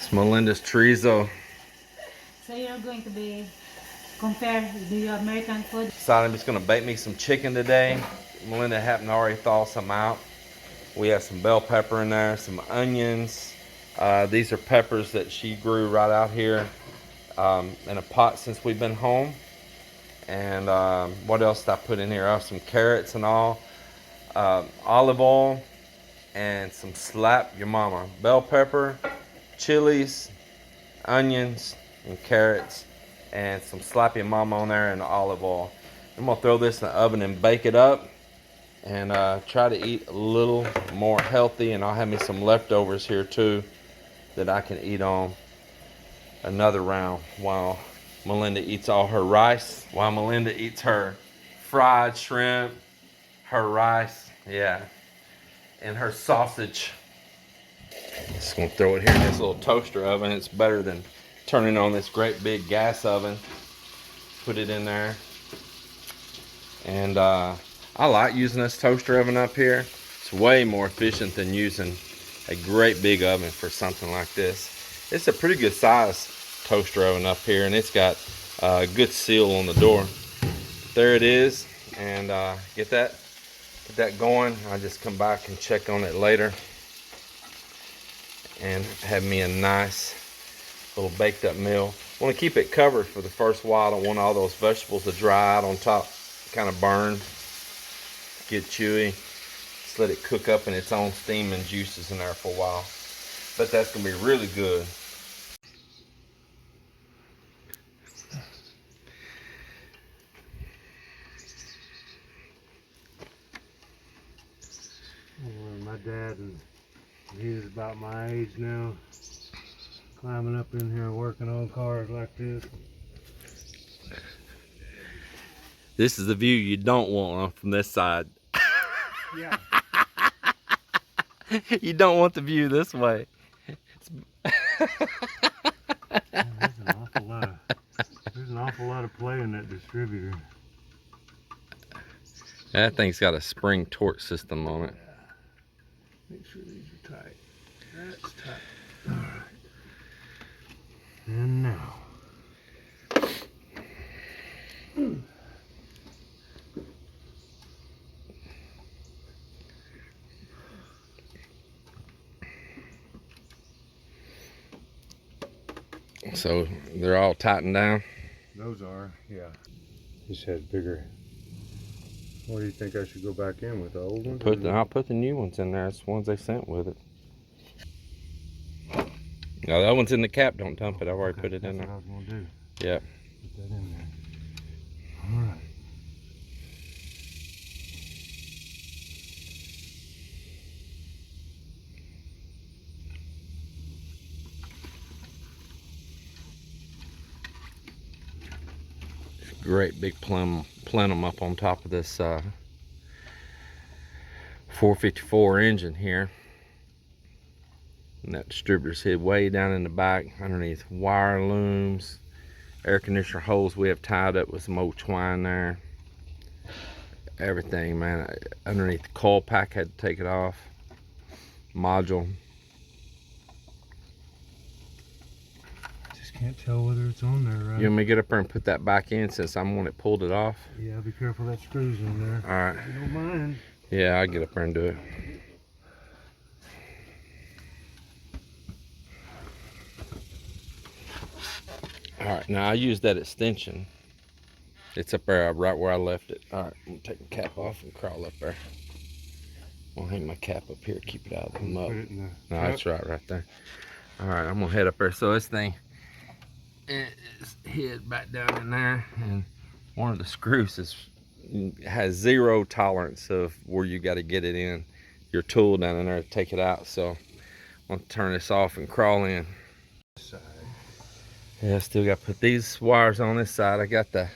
It's Melinda's chorizo. So you're going to be compare the American food. Decided I'm gonna bake me some chicken today. Melinda happened to already thaw some out. We have some bell pepper in there, some onions. These are peppers that she grew right out here in a pot since we've been home. And what else did I put in here? I have some carrots and all. Olive oil and some slap your mama. Bell pepper, chilies, onions, and carrots, and some slap your mama on there and olive oil. I'm gonna throw this in the oven and bake it up and try to eat a little more healthy. And I'll have me some leftovers here too that I can eat on another round while Melinda eats all her rice, while Melinda eats her fried shrimp, her rice, yeah, and her sausage. Just gonna throw it here in this little toaster oven. It's better than turning on this great big gas oven. Put it in there. And I like using this toaster oven up here. It's way more efficient than using a great big oven for something like this. It's a pretty good size toaster oven up here, and it's got a good seal on the door. There it is, and get that going. I'll just come back and check on it later and have me a nice little baked up meal. I want to keep it covered for the first while. I don't want all those vegetables to dry out on top, kind of burn, get chewy. Just let it cook up in its own steam and juices in there for a while. But that's gonna be really good. My dad, and he's about my age now, climbing up in here working on cars like this. This is the view you don't want from this side. Yeah. You don't want the view this way. There's an awful lot of play in that distributor. That thing's got a spring torque system on it. Make sure these are tight. That's tight. All right. And now. So they're all tightened down. Those are, yeah. This has bigger. What do you think I should go back in with, the old ones? I'll put the new ones in there. It's the ones they sent with it. No, that one's in the cap. Don't dump it. I've already put it in there. That's what I was going to do. Yeah. Put that in there. All right. Great big plenum up on top of this 454 engine here. And that distributor's hid way down in the back underneath wire looms, air conditioner holes we have tied up with some old twine there. Everything, man. Underneath the coil pack, had to take it off. Module. Can't tell whether it's on there right. You want me to get up there and put that back in since I'm the one that pulled it off? Yeah, be careful that screw's in there. Alright. You don't mind. Yeah, I'll get up there and do it. Alright, now I use that extension. It's up there right where I left it. Alright, I'm gonna take the cap off and crawl up there. I'll hang my cap up here, keep it out of the mud. No, that's right there. Alright, I'm gonna head up there. So this thing is hid back down in there, and one of the screws has zero tolerance of where you got to get it in your tool down in there to take it out. So I'm gonna turn this off and crawl in. Yeah, still got to put these wires on this side. I got the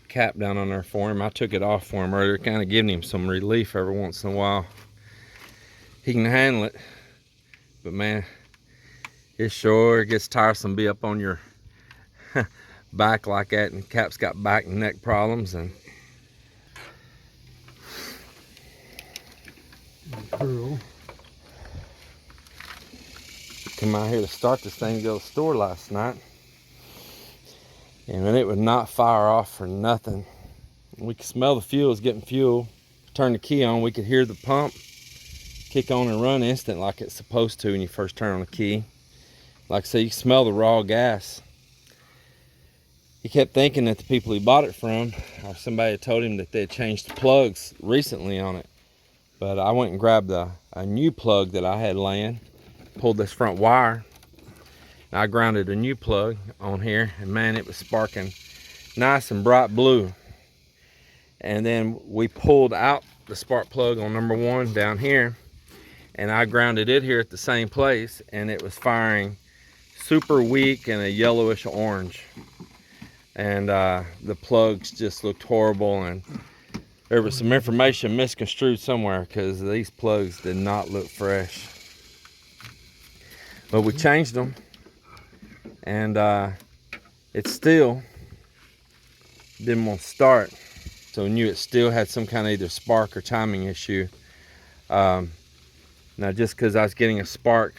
cap down on there for him. I took it off for him earlier, kind of giving him some relief every once in a while. He can handle it, but man, it sure gets tiresome to be up on your back like that, and Cap's got back and neck problems. And curl. come out here to start this thing to go to the store last night. And it would not fire off for nothing. We could smell the fuel was getting fuel. Turn the key on, we could hear the pump kick on and run instant like it's supposed to when you first turn on the key. Like I say, you can smell the raw gas. He kept thinking that the people he bought it from, or somebody had told him that they had changed the plugs recently on it. But I went and grabbed a new plug that I had laying, pulled this front wire, and I grounded a new plug on here, and man, it was sparking nice and bright blue. And then we pulled out the spark plug on number 1 down here, and I grounded it here at the same place, and it was firing super weak and a yellowish orange. And the plugs just looked horrible, and there was some information misconstrued somewhere because these plugs did not look fresh. But we changed them, and it still didn't want to start. So we knew it still had some kind of either spark or timing issue. Now just because I was getting a spark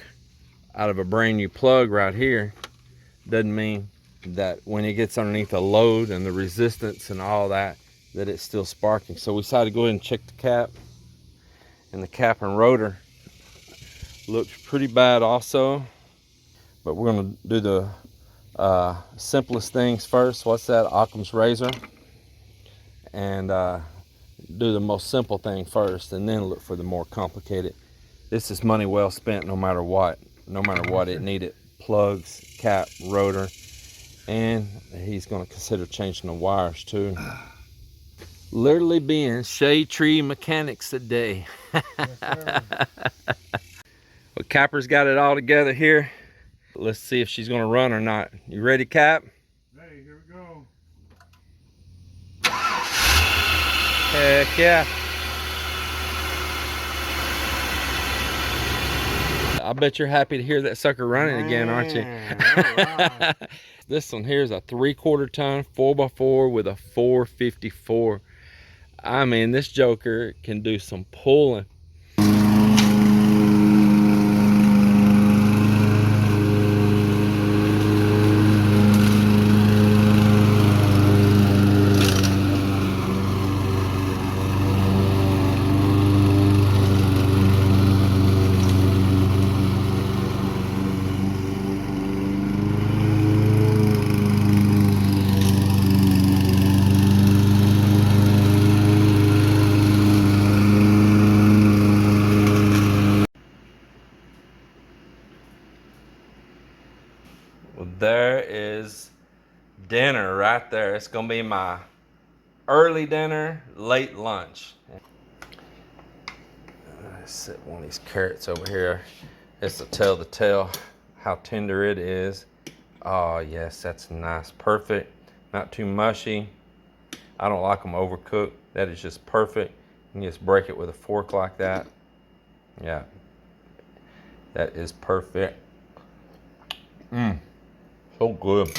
out of a brand new plug right here doesn't mean that when it gets underneath the load and the resistance and all that it's still sparking. So we decided to go ahead and check the cap, and the cap and rotor looked pretty bad also. But we're going to do the simplest things first. What's that? Occam's razor. And do the most simple thing first, and then look for the more complicated. This is money well spent no matter what. No matter what, it needed plugs, cap, rotor, and he's going to consider changing the wires too. Literally being shade tree mechanics today. Yes, sir. Well, Capper's got it all together here. Let's see if she's going to run or not. You ready, Cap? Ready, here we go. Heck yeah. I bet you're happy to hear that sucker running again, aren't you? Right. This one here is a 3/4 ton 4x4 with a 454. I mean, this joker can do some pulling. Well, there is dinner right there. It's gonna be my early dinner, late lunch. Let's set one of these carrots over here. It's to tell the tale how tender it is. Oh yes, that's nice, perfect. Not too mushy. I don't like them overcooked. That is just perfect. You just break it with a fork like that. Yeah, that is perfect. So good.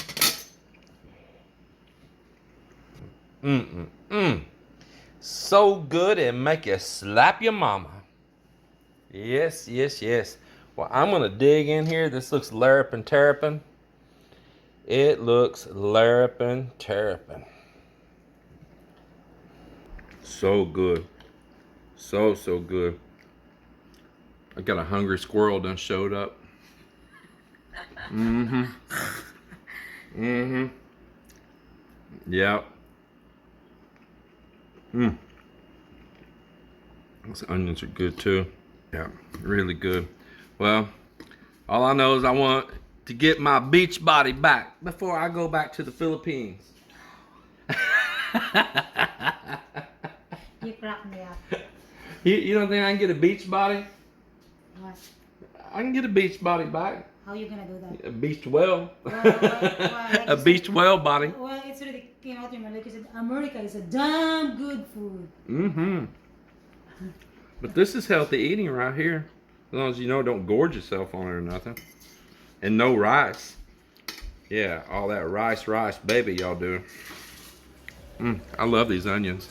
So good it make you slap your mama. Yes, yes, yes. Well, I'm gonna dig in here. This looks larrapin' terrapin. It looks larrapin' terrapin. So good. So good. I got a hungry squirrel done showed up. Yep. Those onions are good too. Yeah, really good. Well, all I know is I want to get my beach body back before I go back to the Philippines. You crack me up. You don't think I can get a beach body? What? I can get a beach body back. How are you gonna do that? A beached well. Like A beached well body. Well, it's really came out to me like you said, America is a damn good food. But this is healthy eating right here. As long as you know, don't gorge yourself on it or nothing. And no rice. Yeah, all that rice, baby, y'all do. I love these onions.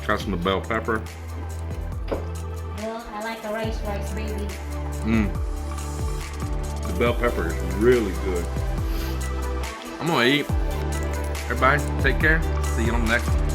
Got some bell pepper. Well, I like like a rice, baby. The bell pepper is really good. I'm gonna eat. Everybody, take care. See you on the next one.